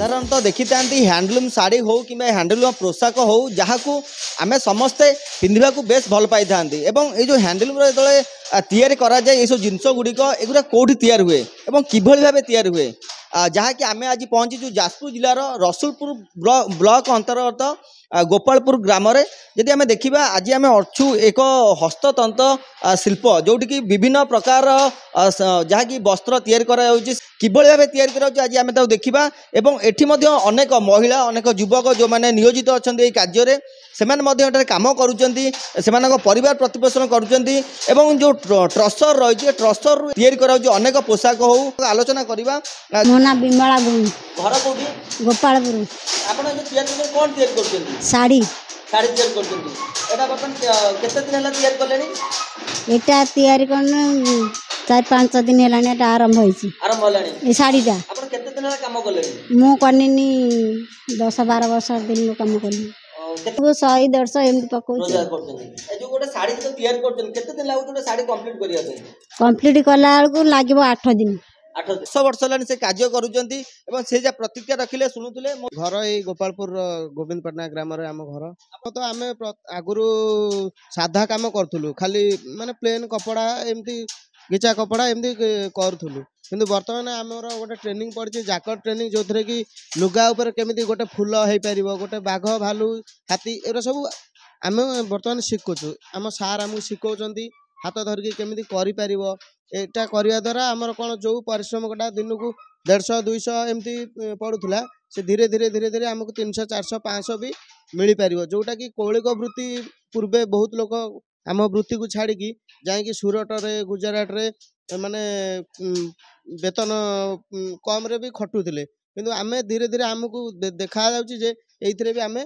साधारणतः देखी था हैंडलूम साड़ी हो कि हैंडलूम पोशाक हो जहाँ को आम समस्ते पिंधा बेस भल पाई था ये जो हैंडलूम तैयारी कराए ये सब जिनस गुड़िक एगुरा कौटी तैयार हुए और किभली भाव तैयार हुए जहाँकि आम आज पहुँचीचु जाजपुर जिलार रसुलपुर ब्लॉक अंतर्गत गोपालपुर ग्राम जदि आम देखा आज आम अच्छु एक हस्ततंत शिल्प जोटि विभिन्न प्रकार जहाँकि वस्त्र तैयारी कराई किभली भाव तैयारी कराई आज आम देखा एवं एठी अनेक महिला अनेक युवक जो मैंने नियोजित अच्छा कार्य से कम कर परिवार प्रतिपोषण करुँच जो ट्रसर रही ट्रसर तैयारी कराई अनेक पोशाक हो आलोचना करवा मो ना बिमला गुण घर कौटी गोपालपुर आपन कौन तैयारी कर साड़ी साड़ी तैयारी कर बर्तमान केते दिन है तैयारी कले एटा तैयारी करना 4-5 दिन है आरंभ आरंभ होलानी शाढ़ीटा आपन केते दिन है काम कले मु करनी 10-12 वर्ष दिन काम करनी वो 100-150 एमती पकाउछ रोजगार करछन ए जो गोटे साड़ी तो तैयारी करछन केते दिन लागु गोटे साड़ी कंप्लीट करिया पे कंप्लीट कला को लागिबो 8 दिन 8 वर्ष हेलानी से कार्य करूचंती एवं से जा प्रतिक्रिया रखिले सुनुतले घर ये गोपालपुर गोविंदपटना ग्राम रे आम घर तो आम आगुरु साधा काम करूँ खाली माने प्लेन कपड़ा एमती घिचा कपड़ा एमती करूँ किंतु बर्तमान आमर गोटे ट्रेनिंग पड़ी जाकर ट्रेनिंग जो थे कि लुगा उपर केमी गोटे फुल हो पार गोटे बाघ भालू हाथी एरा सब आम बर्तमान शिखुचु आम सार आमको शिखौं हाथ धरिकी केमी कर एटा करने द्वारा आमर कौन जो परिश्रम गोटा दिन को 150-200 एमती पड़ूला से धीरे धीरे धीरे धीरे आमको 300-400-500 भी मिल पार जोटा कि कौलिक वृत्ति पूर्वे बहुत लोग आम वृत्ति को छाड़ी जाकि सूरत रे गुजरात रे माने वेतन कम रे भी खटुले किंतु आमे धीरे धीरे आमको देखा जाउची भी आम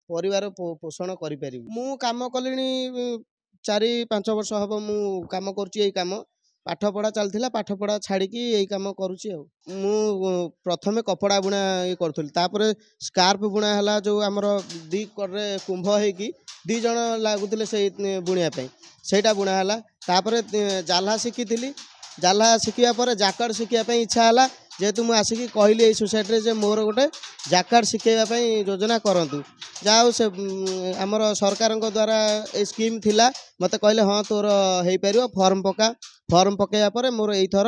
परिवार पोषण करें मु काम कलिनी 4-5 वर्ष हम मु काम करुँ पाठ पढ़ा चलता पाठ पढ़ा छाड़ी यही कम करुँची मु प्रथमे कपड़ा बुणा ये करूँ स्कार्फ बुणा है जो आमर दी करे कुंभ होगी 2 जन लगुले से बुणापी सेटा बुणा है जाला शिखी जाला शिखिया पर जाकड़ शिखापी इच्छा है जेहेतु मुझे आसिक कहली ये सोसाइटी मोर गोटे जाकड़ शिखेवाई योजना करूँ जाओ से आमर सरकार द्वारा ये स्कीम थिला मत कहले हाँ तोर हो पार फॉर्म पकड़ा पर मोर यथर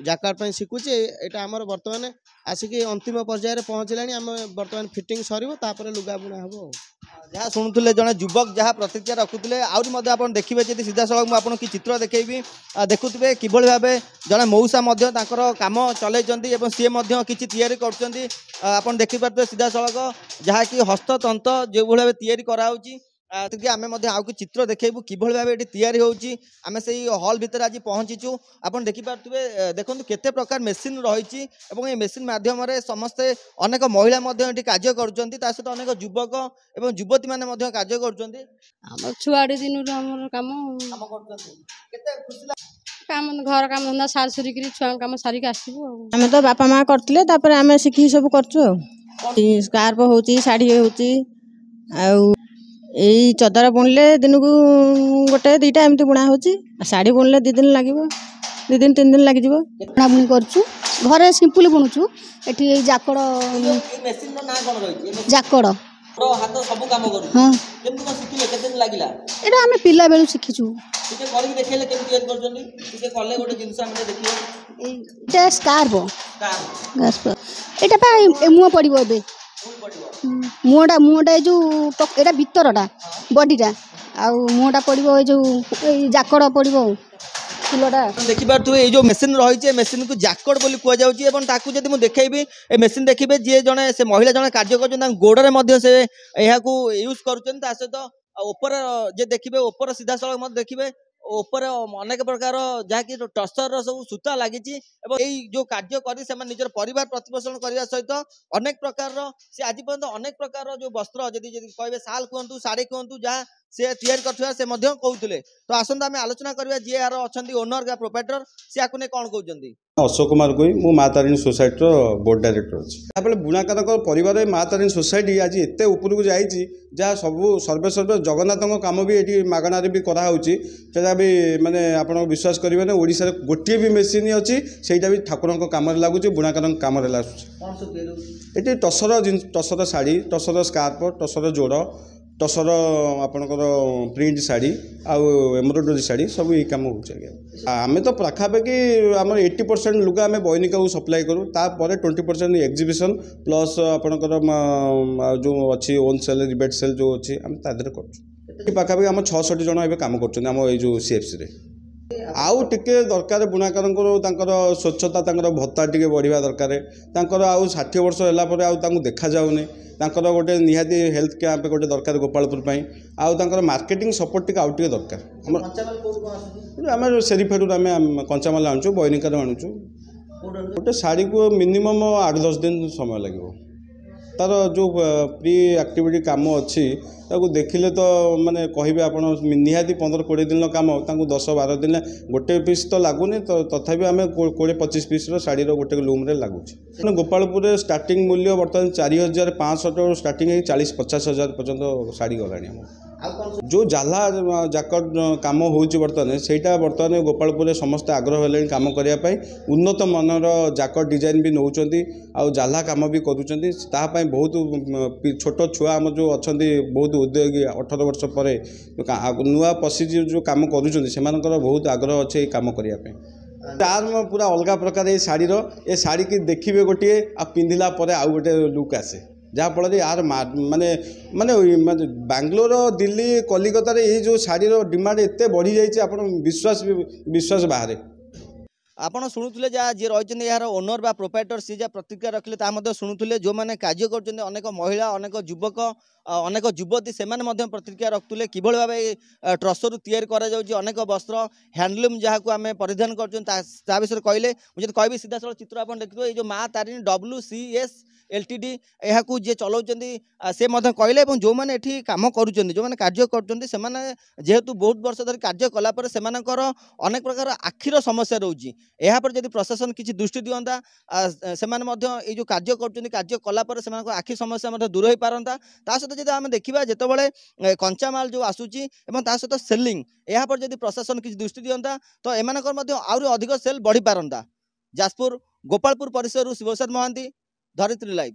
जाकड़ शिखुची यहाँ आमर बर्तमान आसिक अंतिम पर्यायर पहुँचला आम बर्तमान फिटिंग सर लुगा बुणा हम जहाँ शुणुले जड़े युवक जहाँ प्रतिक्रिया रखुले आप देखिए जी सीधा सड़क मुझे कि चित्र देखी देखुए किभली भाव जड़े मौसा कम चल सी कि तैयारी कर देखिपे सीधा सड़क जहाँकि हस्ततंत जो भाव तैयारी कराऊँगी आम आउ कि चित्र देखू किभली भाव ये तैयारी होची आम से हॉल भितर आज पहुँचीचु आप देखिपे देखो केते प्रकार मेसीन रही ये मेसीन मध्यम समस्ते अनेक महिला ये कार्य करुँच सहित अनेक युवक और युवती मैंने कार्य कर छुआड़ी दिन काम काम घर काम धंदा सार सुरिक छुआ कम सारिक आसबू आम तो बापा माँ करते आम शिखी सब कर स्कार्फ हो शाढ़ी हो यही चदर बुणले दिन को 1-2टा एमती बुणा हो शाढ़ी बुणले 2 दिन लगे 2 दिन 3 दिन लगे बुणाबुणी कर सिंपल बुणुचु ये जाकड़ जाकड़ हाँ ये आम पिला बेलू शिखीचु स्कार्फ यहाँ मुह पड़े मुहटा जो यहाँ भितरटा बडीटा मुहटा पड़ो जो जाकड़ पड़ो फुलटा देखिपे ये जो मेसीन रही मेसीन को जाकड़ बोली कहुच्छी जब मुझे देखी ए मेसीन देखिए जी जड़े से महिला जड़े कार्य कर गोड़े से यूज कर सहित ऊपर जे देखिए ऊपर सीधा सड़क मत देखिए ऊपर अनेक प्रकार जहाँकि टसर सब सूता लगी जो कार्य कर निजर परिवार प्रतिपोषण करने सहित अनेक प्रकार से आज पर्यटन अनेक प्रकार जो वस्त्र जदि कहे साल कहतु शाढ़ी कहतु जहाँ से तैयारी करथिबा से मध्य कहउतले। तो आसंता आमे आलोचना करबा जे यार अछंती ओनर का प्रोप्राइटर से आकु ने कोन कहउचंदी। अशोक कुमार गोई मु माँ तारिणी सोसाइटी बोर्ड डायरेक्टर अच्छी यहाँ बुणाकार परिवार माँ तारिणी सोसाइटी आज एत उपरक जाइए जहाँ सब सर्वे सर्वे जगन्नाथ कम भी ये मागणार भी कराऊँगी से भी मानने आप विश्वास करेंगे ओडिशा रे गोटे भी मेसीन अच्छी से भी ठाकुर कम लगुच बुणाकार कम ये टसर शाढ़ी टसर स्कार्प टसर जोड़ टसर आपणकर प्रिंट शाढ़ी आउ एम्ब्रॉयडरी शाढ़ी सब ये कम होमें तो पाखापाखि आम 80% लुगा आम बयनिका को सप्लाई करूँ तापर 20% एग्जिबिशन प्लस आपणकर जो अच्छी ओन सेल रिबेट सेल जो अच्छी आम तादेह कर पाखापाखि आम 660 जन ए कम कर सीएफसी आउ टिके दरकार बुणाकार स्वच्छता भत्ता टिके बढ़िया दरकार आउ 60 वर्ष है देखा जाऊनी गोटे निहाती हेल्थ कैंप गोटे दरकार गोपालपुर आउ मार्केटिंग सपोर्ट टिके आउ टिके दरकार आम सेरीफेडू आम कंचामाल आणुचु बयनिकार आणुचु गोटे शाढ़ी को मिनिमम 8-10 दिन समय लगे तार जो प्री एक्टिविटी काम अच्छी देखिले तो माने कहे आप निहाती 15-20 दिन काम 10-12 दिन गोटे पीस तो लगुनि तो तथापि आम 20-25 पीस शाढ़ी गोटे लूम लगुच गोपालपुर स्टार्टिंग मूल्य बर्तमान 4500 स्टार्टिंग 40-50 हजार पर्यंत शाढ़ी गलानी जो जाला जाकट कम हो बर्तमान सेटा बर्तमान गोपालपुर समस्त आग्रह है कम करने उन्नत मानर जाकट डिजाइन भी नौकरी आउ जाला कम भी करुँच बहुत छोट छुआ आम जो अच्छा बहुत उद्योगी 18 वर्ष पर नुआ पशि जो कम कर बहुत आग्रह अच्छे कम करने तार पूरा अलग प्रकार ये शाढ़ीर ए शाढ़ी की देखिए गोटे आ पिंधिला आउ गोटे लुक आसे जहाँफल यार माने माने बांग्लोर दिल्ली कलिकतार ये जो शाढ़ीर डिमांड एत बढ़ी जाइए विश्वास बाहर आपण शुणुले जहाँ जी रही यार ओनर बा प्रोप्राइटर सी जहाँ प्रतिक्रिया रखिले शुणुले जो मैंने कार्य कर अनेक महिला अनेक युवक अनेक युवती से प्रतिक्रिया रखुले कि भाव ट्रसर या अनेक वस्त्र हैंडलूम जहाँ को आम परिधान कर विषय कहले मुझे कहबी सीधा सड़क चित्र आप देखिए ये जो माँ तारिणी WCS LTD यहाँ जी चलाऊँ से कहले जो मैंने ये कम कर जो मैंने कार्य कर जेहेतु बहुत वर्ष धरी कार्य कलापर से अनेक प्रकार आखिर समस्या रोचे यहाँ पर जब प्रशासन किसी दृष्टि दिंता से जो कार्य कार्य कलापर से आखि समस्या दूर हो पारता सहित जब आम देखा जिते कंचामाल जो आसूची सहित सेलिंग यहाँ पर जब प्रशासन किसी दृष्टि दिंता तो एम आहरी अधिक सेल बढ़ी पारता। जाजपुर गोपालपुर परिसर शिवप्रसाद महांती धरित्री लाइव।